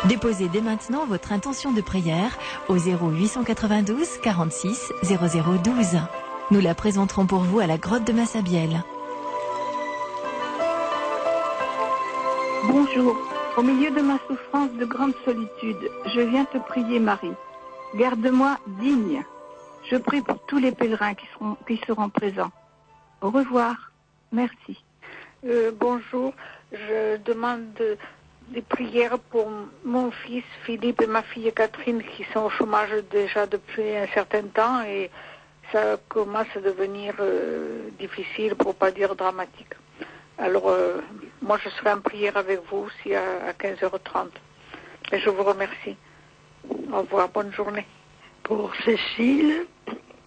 Déposez dès maintenant votre intention de prière au 0892 46 0012. Nous la présenterons pour vous à la grotte de Massabielle. Bonjour. Au milieu de ma souffrance de grande solitude, je viens te prier, Marie. Garde-moi digne. Je prie pour tous les pèlerins qui seront présents. Au revoir. Merci. Bonjour. Je demande des prières pour mon fils Philippe et ma fille Catherine qui sont au chômage déjà depuis un certain temps et ça commence à devenir difficile pour pas dire dramatique. Alors, moi, je serai en prière avec vous aussi à 15h30. Et je vous remercie. Au revoir, bonne journée. Pour Cécile,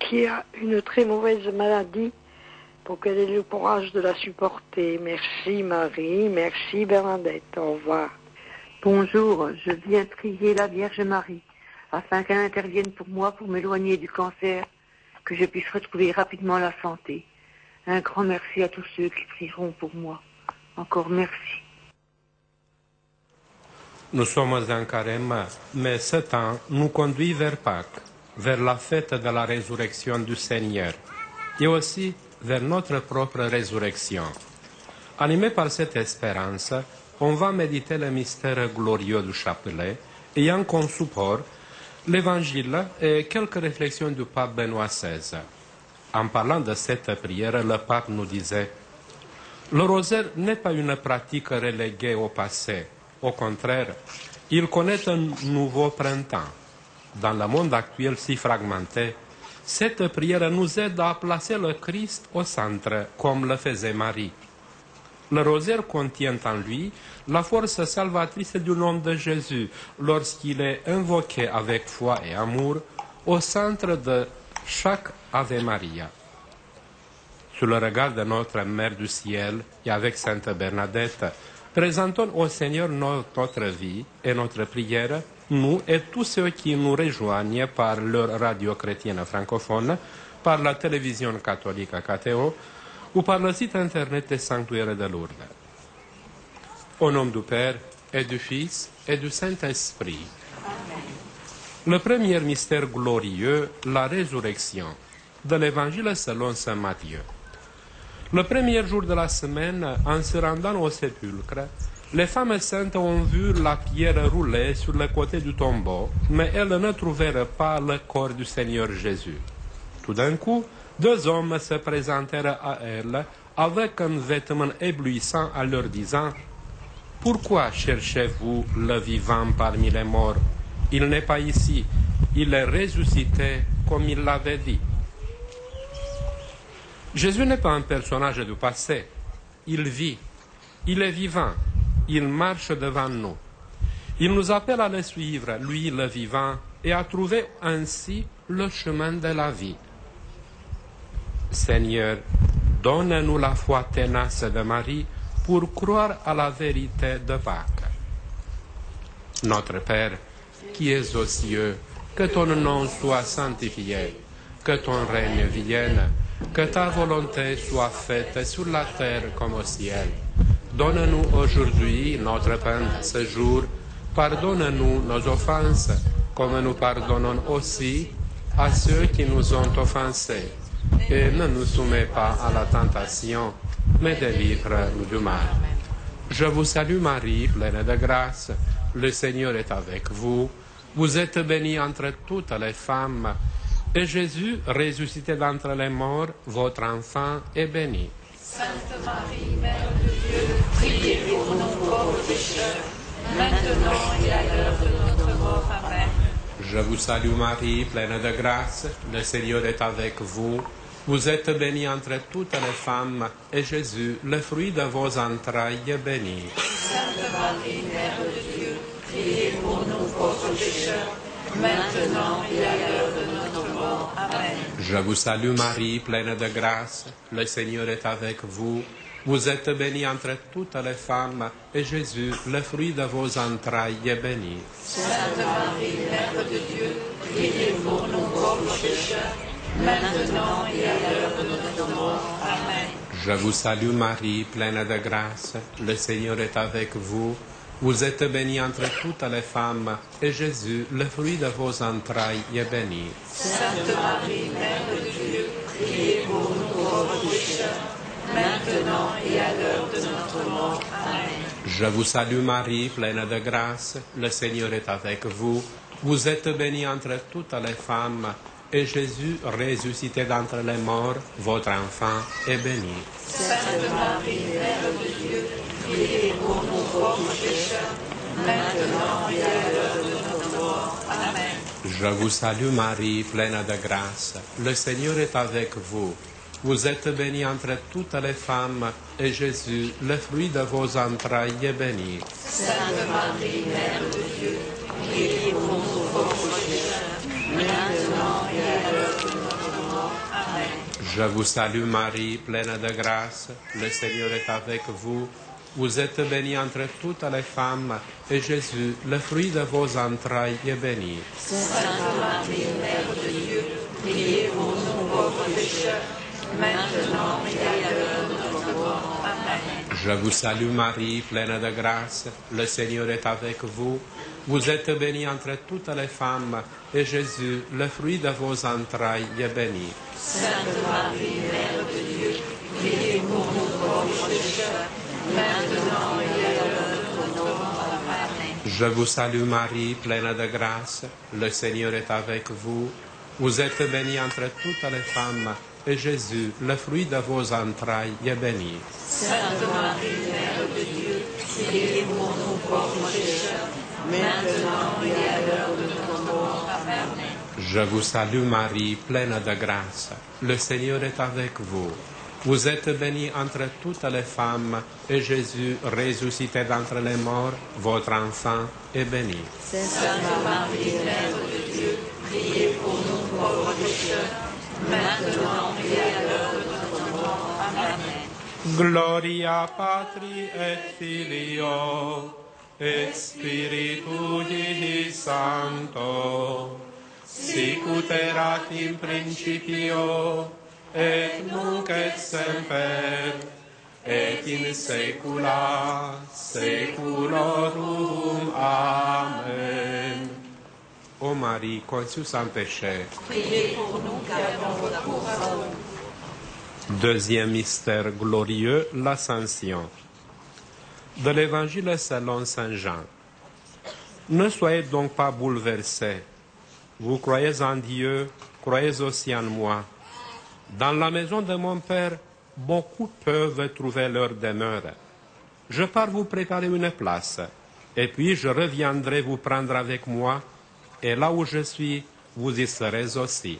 qui a une très mauvaise maladie, pour qu'elle ait le courage de la supporter. Merci Marie, merci Bernadette. Au revoir. Bonjour, je viens prier la Vierge Marie, afin qu'elle intervienne pour moi pour m'éloigner du cancer, que je puisse retrouver rapidement la santé. Un grand merci à tous ceux qui prieront pour moi. Encore merci. Nous sommes en carême, mais ce temps nous conduit vers Pâques, vers la fête de la résurrection du Seigneur, et aussi vers notre propre résurrection. Animé par cette espérance, on va méditer le mystère glorieux du chapelet, ayant comme support l'Évangile et quelques réflexions du pape Benoît XVI. En parlant de cette prière, le pape nous disait « Le rosaire n'est pas une pratique reléguée au passé. Au contraire, il connaît un nouveau printemps. Dans le monde actuel si fragmenté, cette prière nous aide à placer le Christ au centre, comme le faisait Marie. Le rosaire contient en lui la force salvatrice du nom de Jésus lorsqu'il est invoqué avec foi et amour au centre de chaque Ave Maria. Sous le regard de notre Mère du Ciel et avec Sainte Bernadette, présentons au Seigneur notre vie et notre prière, nous et tous ceux qui nous rejoignent par leur radio chrétienne francophone, par la télévision catholique KTO ou par le site internet des sanctuaires de Lourdes. Au nom du Père et du Fils et du Saint-Esprit. Le premier mystère glorieux, la résurrection, de l'Évangile selon saint Matthieu. Le premier jour de la semaine, en se rendant au sépulcre, les femmes saintes ont vu la pierre rouler sur le côté du tombeau, mais elles ne trouvèrent pas le corps du Seigneur Jésus. Tout d'un coup, deux hommes se présentèrent à elles avec un vêtement éblouissant en leur disant « Pourquoi cherchez-vous le vivant parmi les morts? Il n'est pas ici, il est ressuscité comme il l'avait dit. » Jésus n'est pas un personnage du passé. Il vit, il est vivant, il marche devant nous. Il nous appelle à le suivre, lui le vivant, et à trouver ainsi le chemin de la vie. Seigneur, donne-nous la foi tenace de Marie pour croire à la vérité de Pâques. Notre Père, qui es aux cieux, que ton nom soit sanctifié, que ton règne vienne, que ta volonté soit faite sur la terre comme au ciel. Donne-nous aujourd'hui notre pain de ce jour. Pardonne-nous nos offenses, comme nous pardonnons aussi à ceux qui nous ont offensés. Et ne nous soumets pas à la tentation, mais délivre-nous du mal. Je vous salue Marie, pleine de grâce. Le Seigneur est avec vous. Vous êtes bénie entre toutes les femmes. Et Jésus, ressuscité d'entre les morts, votre enfant, est béni. Sainte Marie, Mère de Dieu, priez pour nous pauvres pécheurs, maintenant et à l'heure de notre mort. Amen. Je vous salue Marie, pleine de grâce. Le Seigneur est avec vous. Vous êtes bénie entre toutes les femmes, et Jésus, le fruit de vos entrailles, est béni. Sainte Marie, Mère de Dieu, priez pour nous pauvres pécheurs, maintenant et à l'heure de notre mort. Amen. Je vous salue Marie, pleine de grâce. Le Seigneur est avec vous. Vous êtes bénie entre toutes les femmes, et Jésus, le fruit de vos entrailles, est béni. Sainte Marie, Mère de Dieu, priez pour nous pauvres pécheurs, maintenant et à l'heure de notre mort. Amen. Je vous salue Marie, pleine de grâce. Le Seigneur est avec vous. Vous êtes bénie entre toutes les femmes, et Jésus, le fruit de vos entrailles, est béni. Sainte Marie, Mère de Dieu, priez pour nous pauvres pécheurs, maintenant et à l'heure de notre mort. Amen. Je vous salue Marie, pleine de grâce, le Seigneur est avec vous. Vous êtes bénie entre toutes les femmes, et Jésus, ressuscité d'entre les morts, votre enfant, est béni. Sainte Marie, Mère de Dieu, priez pour nous pauvres pécheurs, maintenant et à l'heure de notre mort. Amen. Je vous salue Marie, pleine de grâce, le Seigneur est avec vous. Vous êtes bénie entre toutes les femmes, et Jésus, le fruit de vos entrailles, est béni. Sainte Marie, Mère de Dieu, priez pour nous pauvres pécheurs, maintenant et à l'heure de notre mort. Amen. Je vous salue Marie, pleine de grâce, le Seigneur est avec vous. Vous êtes bénie entre toutes les femmes, et Jésus, le fruit de vos entrailles, est béni. Sainte Marie, Mère de Dieu, priez pour nous pauvres pécheurs, maintenant et à l'heure de notre mort. Amen. Je vous salue Marie, pleine de grâce, le Seigneur est avec vous. Vous êtes bénie entre toutes les femmes, et Jésus, le fruit de vos entrailles, est béni. Sainte Marie, Mère de Dieu, priez pour nous pauvres pécheurs, maintenant et à l'heure de notre mort. Amen. Je vous salue Marie, pleine de grâce, le Seigneur est avec vous. Vous êtes bénie entre toutes les femmes, et Jésus, le fruit de vos entrailles, est béni. Sainte Marie, Mère de Dieu, priez pour nous pauvres pécheurs, maintenant et à l'heure de notre mort. Amen. Je vous salue Marie, pleine de grâce, le Seigneur est avec vous. Vous êtes bénie entre toutes les femmes, et Jésus, ressuscité d'entre les morts, votre enfant, est béni. Sainte Marie, Mère de Dieu, priez pour nous pauvres pécheurs, maintenant et à l'heure de notre mort. Amen. Gloria Patri et Filio et Spiritui Sancto, sic ut erat in principio, et nunc et semper, et in saecula saeculorum. Amen. Ô Marie, conçue sans péché. Priez pour nous qui avons recours à vous. Deuxième mystère glorieux, l'Ascension. De l'Évangile selon Saint Jean. Ne soyez donc pas bouleversés. Vous croyez en Dieu, croyez aussi en moi. Dans la maison de mon Père, beaucoup peuvent trouver leur demeure. Je pars vous préparer une place, et puis je reviendrai vous prendre avec moi, et là où je suis, vous y serez aussi.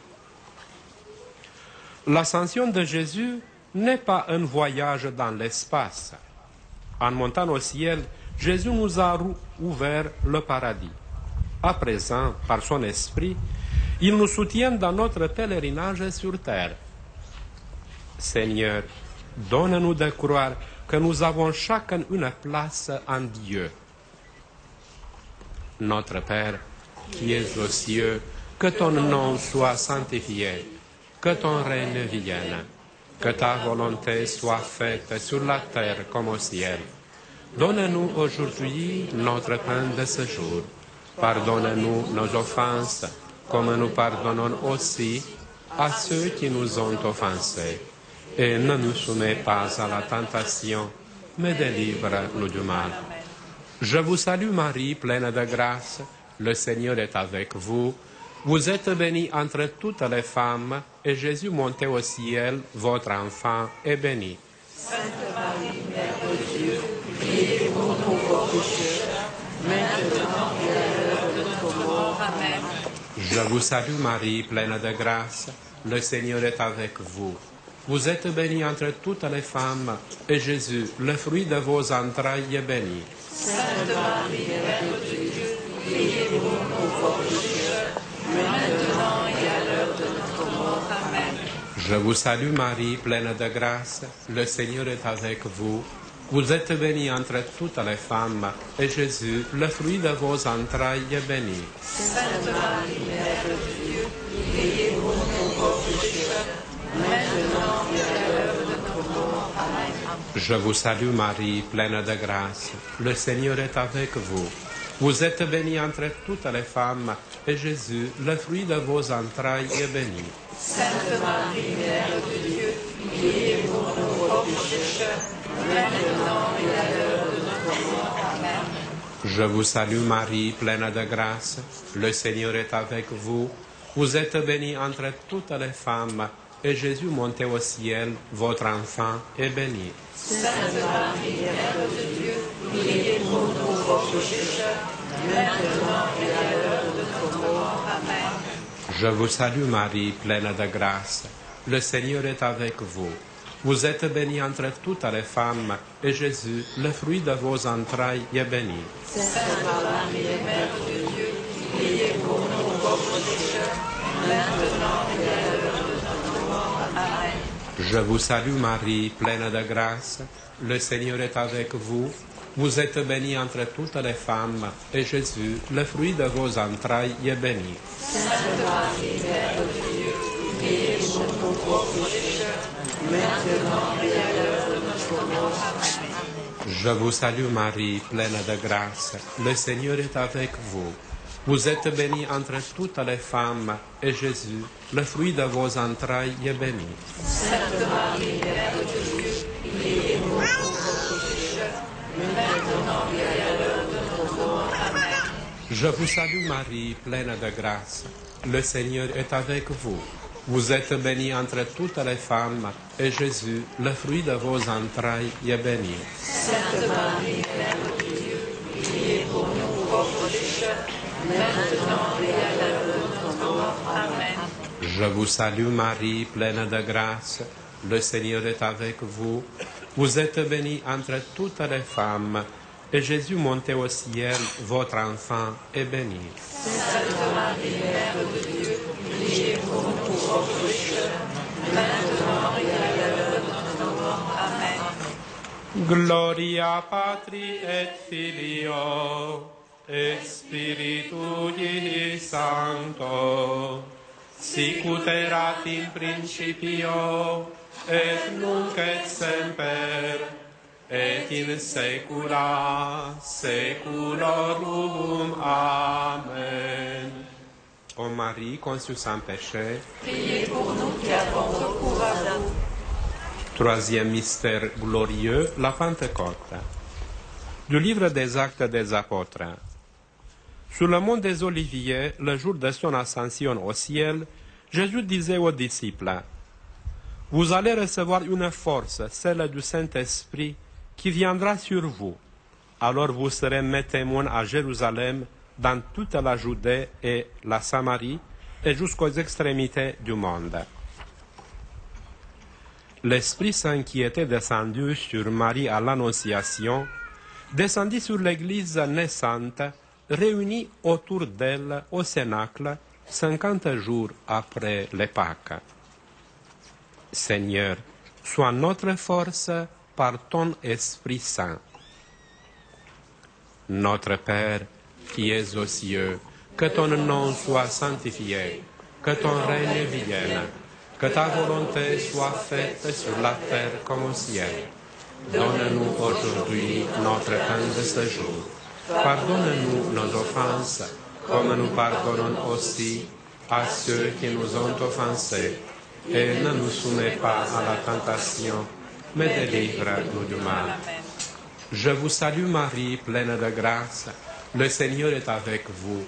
L'ascension de Jésus n'est pas un voyage dans l'espace. En montant au ciel, Jésus nous a ouvert le paradis. À présent, par son esprit, il nous soutient dans notre pèlerinage sur terre. Seigneur, donne-nous de croire que nous avons chacun une place en Dieu. Notre Père, qui es aux cieux, que ton nom soit sanctifié, que ton règne vienne, que ta volonté soit faite sur la terre comme au ciel. Donne-nous aujourd'hui notre pain de ce jour. Pardonne-nous nos offenses, comme nous pardonnons aussi à ceux qui nous ont offensés. Et ne nous soumets pas à la tentation, mais délivre-nous du mal. Je vous salue Marie, pleine de grâce, le Seigneur est avec vous. Vous êtes bénie entre toutes les femmes, et Jésus monté au ciel, votre enfant, est béni. Sainte Marie, Mère de Dieu, priez pour nous pauvres pécheurs, maintenant et à l'heure de notre mort. Amen. Je vous salue Marie, pleine de grâce, le Seigneur est avec vous. Vous êtes bénie entre toutes les femmes, et Jésus, le fruit de vos entrailles, est béni. Sainte Marie, Mère de Dieu, priez pour nous pauvres pécheurs, maintenant et à l'heure de notre mort. Amen. Je vous salue Marie, pleine de grâce, le Seigneur est avec vous. Vous êtes bénie entre toutes les femmes, et Jésus, le fruit de vos entrailles, est béni. Sainte Marie, Mère de Dieu, priez pour nous pauvres pécheurs, maintenant et à l'heure de notre mort. Amen. Je vous salue Marie, pleine de grâce. Le Seigneur est avec vous. Vous êtes bénie entre toutes les femmes, et Jésus, le fruit de vos entrailles, est béni. Sainte Marie, Mère de Dieu, priez pour nous pauvres pécheurs, maintenant et à l'heure de notre mort. Amen. Je vous salue Marie, pleine de grâce. Le Seigneur est avec vous. Vous êtes bénie entre toutes les femmes, et Jésus, monté au ciel, votre enfant, est béni. Sainte Marie, Mère de Dieu, priez pour nous pauvres pécheurs, maintenant et à l'heure de notre mort. Amen. Je vous salue Marie, pleine de grâce. Le Seigneur est avec vous. Vous êtes bénie entre toutes les femmes, et Jésus, le fruit de vos entrailles, est béni. Sainte Marie, Mère de Dieu, priez pour nous pauvres pécheurs, maintenant et à l'heure de notre mort. Amen. Je vous salue Marie, pleine de grâce. Le Seigneur est avec vous. Vous êtes bénie entre toutes les femmes, et Jésus, le fruit de vos entrailles, est béni. Sainte Marie, Mère de Dieu, priez pour nous pauvres pécheurs, maintenant et à l'heure de notre mort. Amen. Je vous salue Marie, pleine de grâce. Le Seigneur est avec vous. Vous êtes bénie entre toutes les femmes, et Jésus, le fruit de vos entrailles, est béni. Sainte Marie, Mère de Dieu, priez pour nous pauvres pécheurs, maintenant et à l'heure de notre mort. Amen. Je vous salue Marie, pleine de grâce. Le Seigneur est avec vous. Vous êtes bénie entre toutes les femmes, et Jésus, le fruit de vos entrailles, est béni. Sainte Marie, Mère de Dieu, priez pour nous pauvres pécheurs, maintenant et à l'heure de notre mort. Amen. Je vous salue Marie, pleine de grâce. Le Seigneur est avec vous. Vous êtes bénie entre toutes les femmes, et Jésus, monté au ciel, votre enfant, est béni. Sainte Marie, Mère de Dieu, priez pour nous pauvres pécheurs, maintenant et à l'heure de notre mort. Amen. Gloria Patri et Filio et Spiritui Sancto, sic ut erat in principio, et nunc et semper, et in saecula saeculorum. Amen. Ô Marie, conçue sans péché, Priez pour nous qui avons recours à vous. Troisième mystère glorieux, la Pentecôte. Du livre des Actes des Apôtres. Sur le mont des Oliviers, le jour de son ascension au ciel, Jésus disait aux disciples, « Vous allez recevoir une force, celle du Saint-Esprit, qui viendra sur vous. Alors vous serez mes témoins à Jérusalem, dans toute la Judée et la Samarie, et jusqu'aux extrémités du monde. » L'Esprit Saint qui était descendu sur Marie à l'Annonciation, descendit sur l'Église naissante, réunie autour d'elle au Cénacle, 50 jours après les Pâques. Seigneur, sois notre force par ton Esprit Saint. Notre Père, qui es aux cieux, que ton nom soit sanctifié, que ton règne vienne, que ta volonté soit faite sur la terre comme au ciel. Donne-nous aujourd'hui notre pain de ce jour. Pardonne-nous nos offenses, comme nous pardonnons aussi à ceux qui nous ont offensés. Et ne nous soumets pas à la tentation, mais délivre-nous du mal. Je vous salue Marie, pleine de grâce. Le Seigneur est avec vous.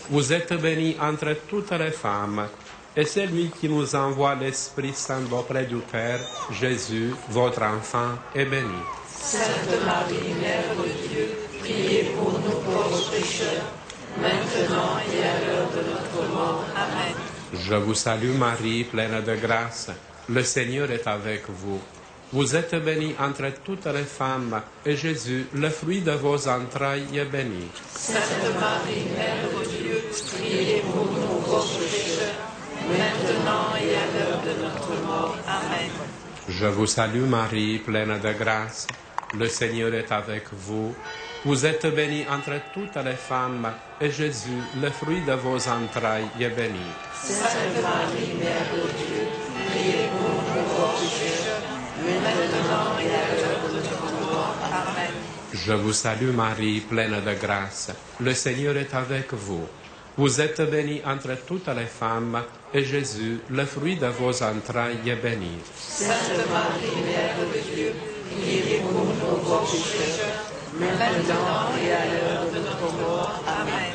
Vous êtes bénie entre toutes les femmes, et c'est lui qui nous envoie l'Esprit Saint auprès du Père, Jésus, votre enfant, est béni. Sainte Marie, Mère de Dieu, priez pour nous pauvres pécheurs, maintenant et à l'heure de notre mort. Amen. Je vous salue Marie, pleine de grâce. Le Seigneur est avec vous. Vous êtes bénie entre toutes les femmes, et Jésus, le fruit de vos entrailles, est béni. Sainte Marie, Mère de Dieu, priez pour nous pauvres pécheurs, maintenant et à l'heure de notre mort. Amen. Je vous salue Marie, pleine de grâce. Le Seigneur est avec vous. Vous êtes bénie entre toutes les femmes, et Jésus, le fruit de vos entrailles, est béni. Sainte Marie, Mère de Dieu, priez pour nous pauvres pécheurs, maintenant et à l'heure de notre Je vous salue Marie, pleine de grâce. Le Seigneur est avec vous. Vous êtes bénie entre toutes les femmes, et Jésus, le fruit de vos entrailles, est béni. Sainte Marie, Mère de Dieu, priez pour nous pauvres pécheurs, maintenant et à l'heure de notre mort. Amen.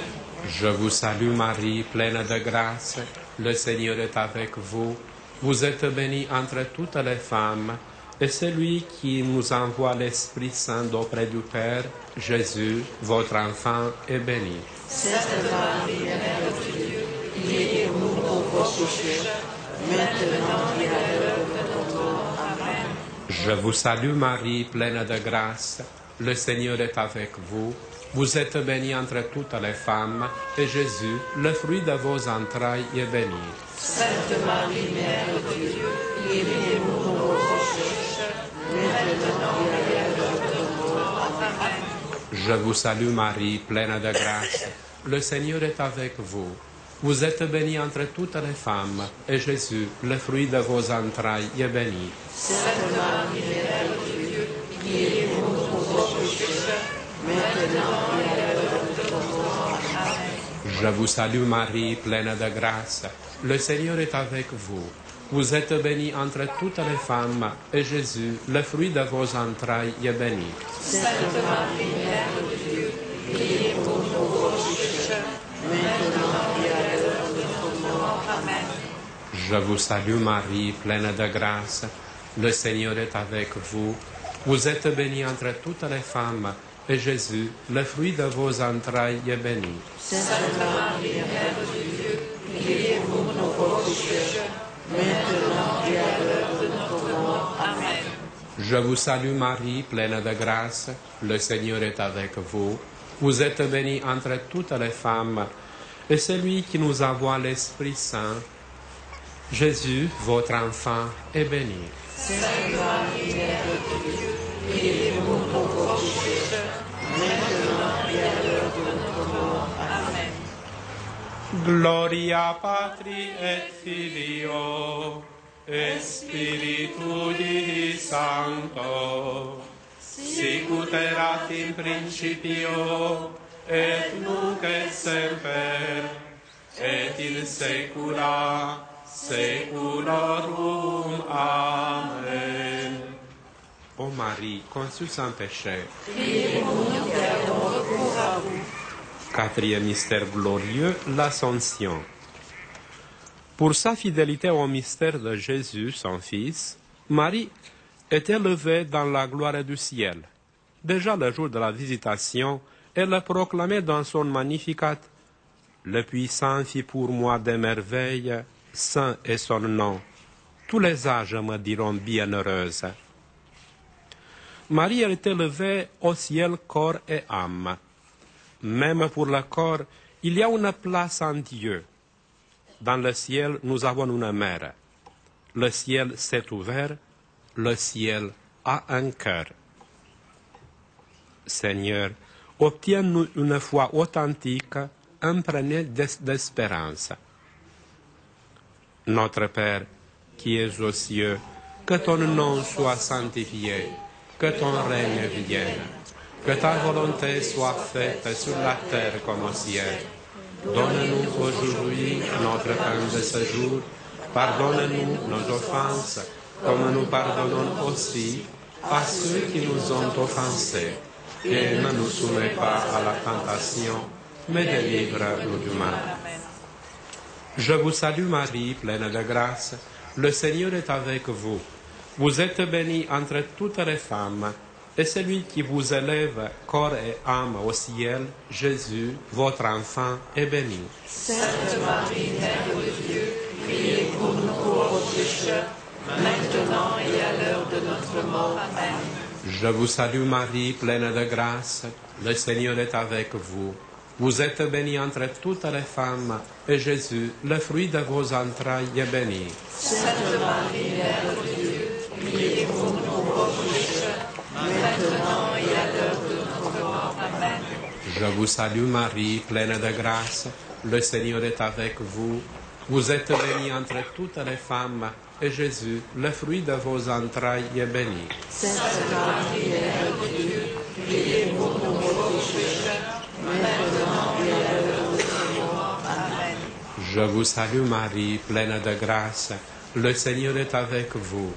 Je vous salue Marie, pleine de grâce. Le Seigneur est avec vous. Vous êtes bénie entre toutes les femmes, et celui qui nous envoie l'Esprit Saint d'auprès du Père, Jésus, votre enfant, est béni. Sainte Marie, Mère de Dieu, priez pour nous pauvres pécheurs, maintenant et à l'heure de notre mort. Amen. Je vous salue Marie, pleine de grâce. Le Seigneur est avec vous. Vous êtes bénie entre toutes les femmes, et Jésus, le fruit de vos entrailles, est béni. Sainte Marie, Mère de Dieu, priez pour nous pauvres pécheurs, maintenant et à l'heure de notre mort. Amen. Je vous salue Marie, pleine de grâce. Le Seigneur est avec vous. Vous êtes bénie entre toutes les femmes, et Jésus, le fruit de vos entrailles, est béni. Sainte Marie, Mère de Dieu, priez pour nous pauvres pécheurs, maintenant et à l'heure de notre mort. Amen. Je vous salue Marie, pleine de grâce. Le Seigneur est avec vous. Vous êtes bénie entre toutes les femmes, et Jésus, le fruit de vos entrailles, est béni. Sainte Marie, Mère de Dieu, priez pour nous pauvres pécheurs, maintenant et à l'heure de notre mort. Amen. Je vous salue Marie, pleine de grâce. Le Seigneur est avec vous. Vous êtes bénie entre toutes les femmes, et Jésus, le fruit de vos entrailles, est béni. Sainte Marie, Mère de Dieu, priez pour nous pauvres pécheurs, maintenant et à l'heure de notre mort. Amen. Je vous salue Marie, pleine de grâce. Le Seigneur est avec vous. Vous êtes bénie entre toutes les femmes, et celui qui nous envoie l'Esprit Saint, Jésus, votre enfant, est béni. Sainte Marie, Mère de Dieu, priez pour nous pauvres pécheurs, maintenant et à l'heure de notre mort. Amen. Gloria Patri et Filio et Spiritui Sancto, sicut erat in principio et nunc et semper et in saecula saeculorum. Amen. Ô Marie, conçue sans péché, Priez pour nous qui avons recours à vous. Quatrième mystère glorieux, l'Ascension. Pour sa fidélité au mystère de Jésus, son Fils, Marie est élevée dans la gloire du ciel. Déjà le jour de la visitation, elle proclamait dans son Magnificat « Le puissant fit pour moi des merveilles, saint est son nom. Tous les âges me diront bienheureuse. » Marie est élevée au ciel corps et âme. Même pour le corps, il y a une place en Dieu. Dans le ciel, nous avons une mère. Le ciel s'est ouvert, le ciel a un cœur. Seigneur, obtiens-nous une foi authentique, imprégnée d'espérance. Notre Père, qui es aux cieux, que ton nom soit sanctifié, que ton règne vienne, que ta volonté soit faite sur la terre comme au ciel. Donne-nous aujourd'hui notre pain de ce jour. Pardonne-nous nos offenses, comme nous pardonnons aussi à ceux qui nous ont offensés. Et ne nous soumets pas à la tentation, mais délivre-nous du mal. Je vous salue Marie, pleine de grâce. Le Seigneur est avec vous. Vous êtes bénie entre toutes les femmes, et celui qui vous élève corps et âme au ciel, Jésus, votre enfant, est béni. Sainte Marie, Mère de Dieu, priez pour nous pauvres pécheurs, maintenant et à l'heure de notre mort. Amen. Je vous salue Marie, pleine de grâce. Le Seigneur est avec vous. Vous êtes bénie entre toutes les femmes, et Jésus, le fruit de vos entrailles, est béni. Sainte Marie, Mère de Dieu, priez pour nous pauvres pécheurs, maintenant et à l'heure de notre mort. Amen. Je vous salue Marie, pleine de grâce. Le Seigneur est avec vous. Vous êtes bénie entre toutes les femmes, et Jésus, le fruit de vos entrailles, est béni. Sainte Marie, Mère de Dieu, priez pour nous pauvres pécheurs, maintenant et à l'heure de notre mort. Amen. Je vous salue Marie, pleine de grâce. Le Seigneur est avec vous.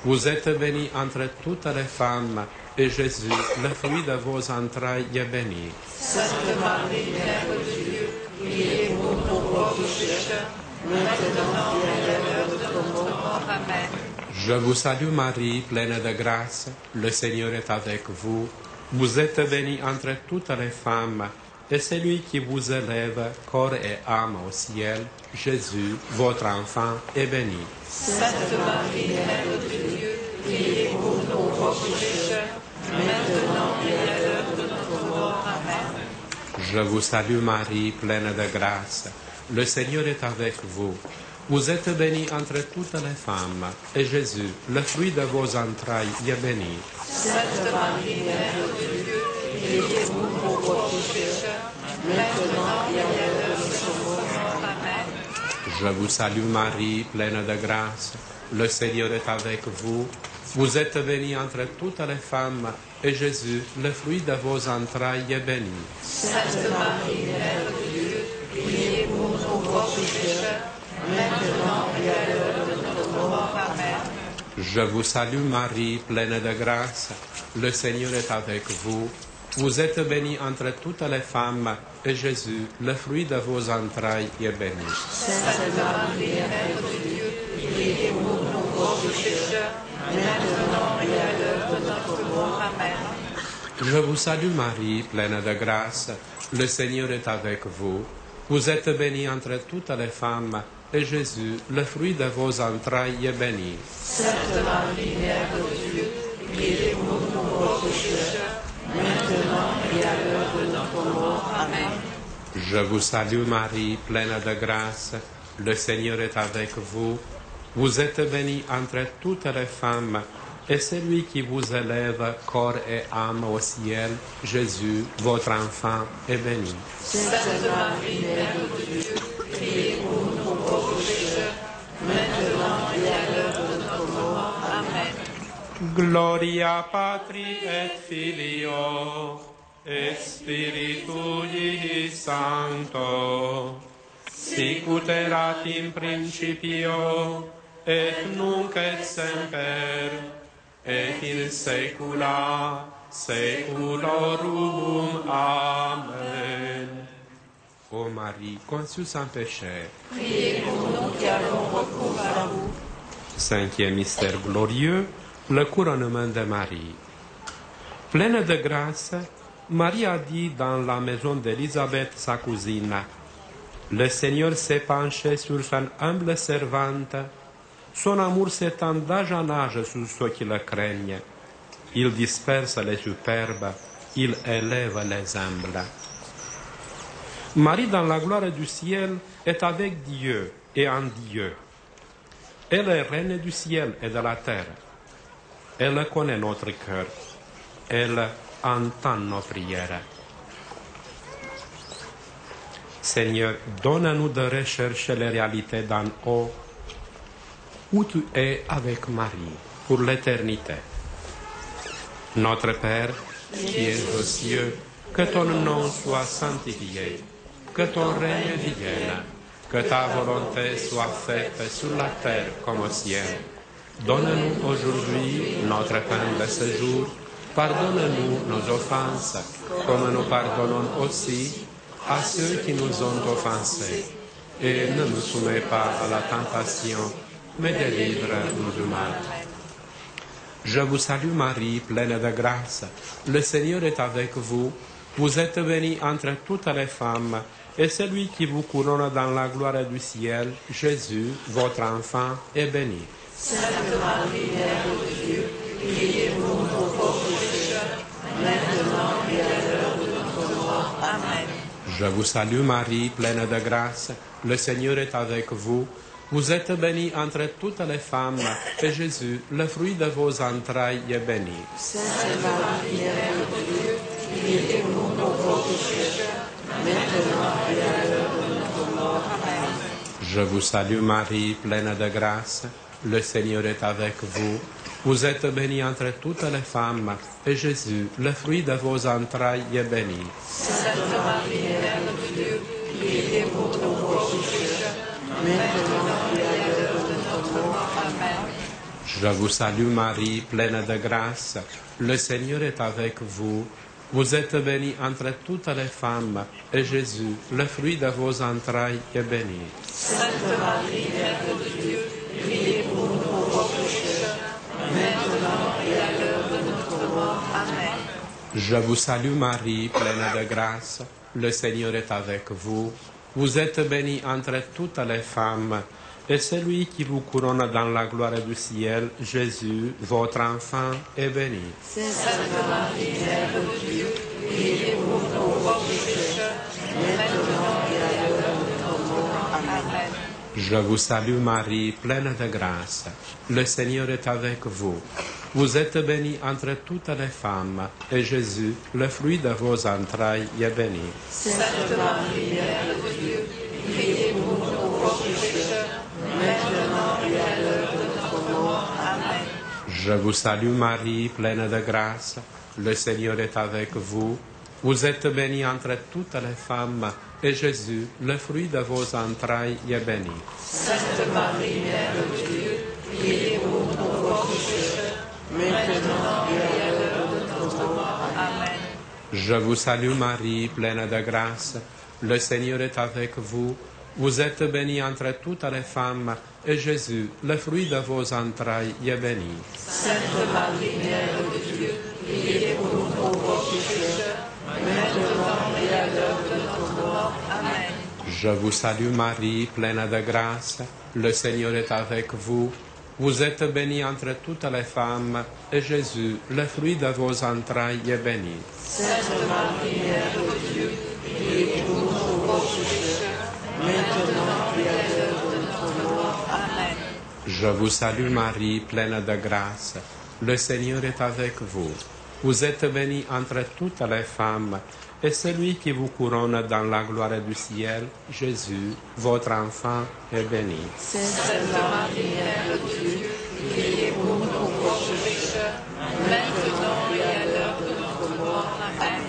Vous êtes bénie entre toutes les femmes, et Jésus, le fruit de vos entrailles, est béni. Sainte Marie, Mère de Dieu, priez pour nous pauvres pécheurs, maintenant et à l'heure de notre mort. Amen. Je vous salue Marie, pleine de grâce. Le Seigneur est avec vous. Vous êtes bénie entre toutes les femmes, et celui qui vous élève, corps et âme au ciel, Jésus, votre enfant, est béni. Sainte Marie, Mère de Dieu, priez pour nous pauvres pécheurs, maintenant et à l'heure de notre mort. Amen. Je vous salue Marie, pleine de grâce. Le Seigneur est avec vous. Vous êtes bénie entre toutes les femmes, et Jésus, le fruit de vos entrailles, est béni. Sainte Marie, Mère de Dieu, priez pour nous pauvres pécheurs, maintenant et à l'heure de notre mort. Amen. Je vous salue Marie, pleine de grâce. Le Seigneur est avec vous. Vous êtes bénie entre toutes les femmes, et Jésus, le fruit de vos entrailles, est béni. Sainte Marie, Mère de Dieu, priez pour nous pauvres pécheurs, maintenant et à l'heure de notre mort. Amen. Je vous salue Marie, pleine de grâce. Le Seigneur est avec vous. Vous êtes bénie entre toutes les femmes, et Jésus, le fruit de vos entrailles, est béni. Sainte Marie, Mère de Dieu, priez pour nous pauvres pécheurs, maintenant et à l'heure de notre mort. Amen. Je vous salue Marie, pleine de grâce. Le Seigneur est avec vous. Vous êtes bénie entre toutes les femmes, et Jésus, le fruit de vos entrailles, est béni. Sainte Marie, Mère de Dieu, priez pour nous pauvres pécheurs, maintenant et à l'heure de notre mort. Amen. Je vous salue Marie, pleine de grâce. Le Seigneur est avec vous. Vous êtes bénie entre toutes les femmes, et celui qui vous élève, corps et âme au ciel, Jésus, votre enfant, est béni. Sainte Marie, Mère de Dieu, priez pour nous pauvres pécheurs, maintenant et à l'heure de notre mort. Amen. Gloria Patri et Filio et Spiritui Sancto, sicut erat in principio et nunc et semper et in saecula saeculorum. Amen. Ô Marie, conçue sans péché, Priez pour nous qui avons recours à vous. Cinquième mystère glorieux, le couronnement de Marie. Pleine de grâce, Marie a dit dans la maison d'Élisabeth, sa cousine, « Le Seigneur s'est penché sur son humble servante, son amour s'étend d'âge en âge sur ceux qui le craignent. Il disperse les superbes, il élève les humbles. » Marie, dans la gloire du ciel, est avec Dieu et en Dieu. Elle est reine du ciel et de la terre. Elle connaît notre cœur. Elle entend nos prières. Seigneur, donne-nous de rechercher les réalités d'en haut, où tu es avec Marie pour l'éternité. Notre Père, qui es aux cieux, que ton nom soit sanctifié, que ton règne vienne, que ta volonté soit faite sur la terre comme au ciel. Donne-nous aujourd'hui notre pain de ce jour. Pardonne-nous nos offenses, comme nous pardonnons aussi à ceux qui nous ont offensés. Et ne nous soumets pas à la tentation, mais délivre-nous du mal. Je vous salue Marie, pleine de grâce. Le Seigneur est avec vous. Vous êtes bénie entre toutes les femmes, et celui qui vous couronne dans la gloire du ciel, Jésus, votre enfant, est béni. Sainte Marie, Mère de Dieu, priez pour nous pauvres pécheurs, maintenant et à l'heure de notre mort. Amen. Je vous salue Marie, pleine de grâce. Le Seigneur est avec vous. Vous êtes bénie entre toutes les femmes, et Jésus, le fruit de vos entrailles, est béni. Sainte Marie, Mère de Dieu, priez pour nous pauvres pécheurs, maintenant et à l'heure de notre mort. Amen. Je vous salue Marie, pleine de grâce. le Seigneur est avec vous. Vous êtes bénie entre toutes les femmes, et Jésus, le fruit de vos entrailles, est béni. Sainte Marie, Mère de Dieu, priez pour nous pauvres pécheurs, maintenant et à l'heure de notre mort. Amen. Je vous salue Marie, pleine de grâce. Le Seigneur est avec vous. Vous êtes bénie entre toutes les femmes, et Jésus, le fruit de vos entrailles, est béni. Sainte Marie, Mère de Dieu, priez pour nous pauvres pécheurs, maintenant et à l'heure de notre mort. Amen. Je vous salue Marie, pleine de grâce. Le Seigneur est avec vous. Vous êtes bénie entre toutes les femmes, et celui qui vous couronne dans la gloire du ciel, Jésus, votre enfant, est béni. Sainte Marie, Mère de Dieu, priez pour nous pauvres pécheurs, maintenant et à l'heure de notre mort. Amen. Je vous salue Marie, pleine de grâce. Le Seigneur est avec vous. Vous êtes bénie entre toutes les femmes, et Jésus, le fruit de vos entrailles, est béni. Sainte Marie, Mère de Dieu, priez pour nous pauvres pécheurs, maintenant et à l'heure de notre mort. Amen. Je vous salue Marie, pleine de grâce. Le Seigneur est avec vous. Vous êtes bénie entre toutes les femmes, et Jésus, le fruit de vos entrailles, est béni. Sainte Marie, Mère de Dieu, priez pour nous pauvres pécheurs, maintenant et à l'heure de notre mort. Amen. Je vous salue Marie, pleine de grâce. Le Seigneur est avec vous. Vous êtes bénie entre toutes les femmes, et Jésus, le fruit de vos entrailles, est béni. Sainte Marie, Mère de Dieu, priez pour nous pauvres pécheurs, maintenant et à l'heure de notre mort. Amen. Je vous salue Marie, pleine de grâce. Le Seigneur est avec vous. Vous êtes bénie entre toutes les femmes, et Jésus, le fruit de vos entrailles, est béni. Sainte Marie, Mère de Dieu, priez pour nous pauvres pécheurs, maintenant et à l'heure de notre mort. Amen. Je vous salue Marie, pleine de grâce. Le Seigneur est avec vous. Vous êtes bénie entre toutes les femmes, et celui qui vous couronne dans la gloire du ciel, Jésus, votre enfant, est béni. Sainte Marie, Mère de Dieu, priez pour nous pauvres pécheurs, maintenant et à l'heure de notre mort. Amen.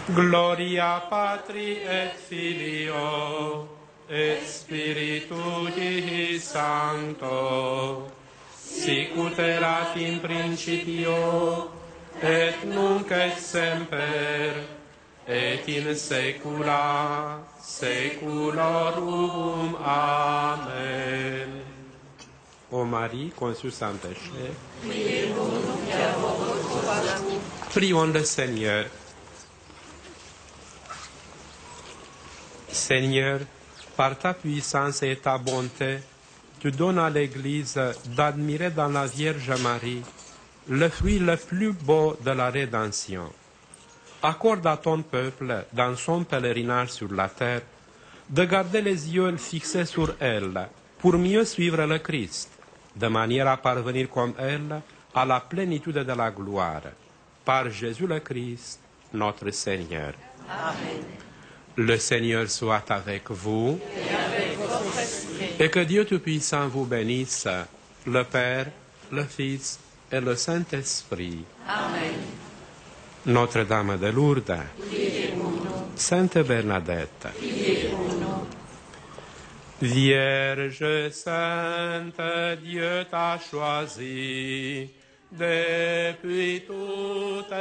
Gloria Patri et Filio et Spiritui Sancto, sic ut erat in principio, et nunc et semper, et in saecula saeculorum. Amen. Ô Marie, conçue sans péché, Priez pour nous qui avons recours à vous. prions le Seigneur. Seigneur, par ta puissance et ta bonté, tu donnes à l'Église d'admirer dans la Vierge Marie le fruit le plus beau de la rédemption. Accorde à ton peuple, dans son pèlerinage sur la terre, de garder les yeux fixés sur elle pour mieux suivre le Christ, de manière à parvenir comme elle à la plénitude de la gloire. Par Jésus le Christ, notre Seigneur. Amen. Le Seigneur soit avec vous. Et avec votre esprit. Et que Dieu Tout-Puissant vous bénisse, le Père, le Fils et le Saint-Esprit. Amen. Notre-Dame de Lourdes, Priez pour nous. Sainte Bernadette, Priez pour nous. Vierge Sainte, Dieu t'a choisi depuis toute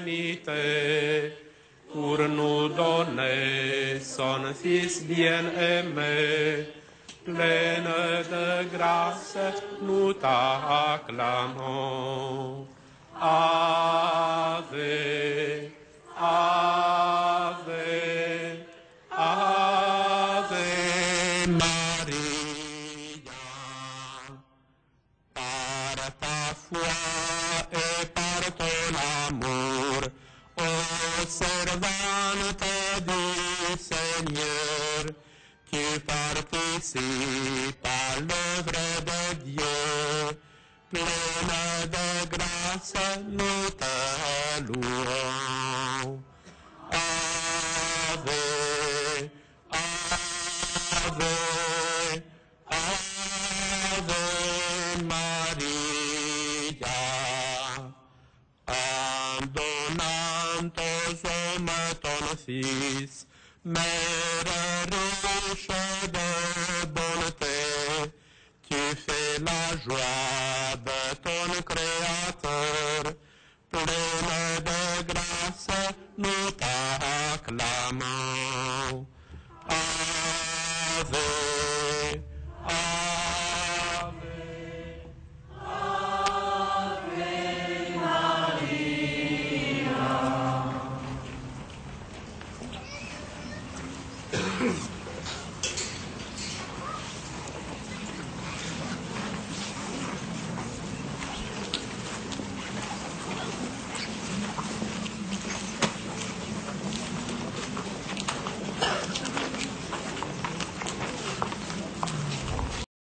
éternité pour nous donner son Fils bien-aimé. Pleine de grâce, nous t'acclamons. Ave, Ave, Ave Maria. Par ta foi et par ton amour, ô servante du Seigneur, tu participes à l'œuvre de Dieu. Pleine de grâce, nous te louons. Ave, Ave, Ave Francis, Mère riche de bonté, tu fais la joie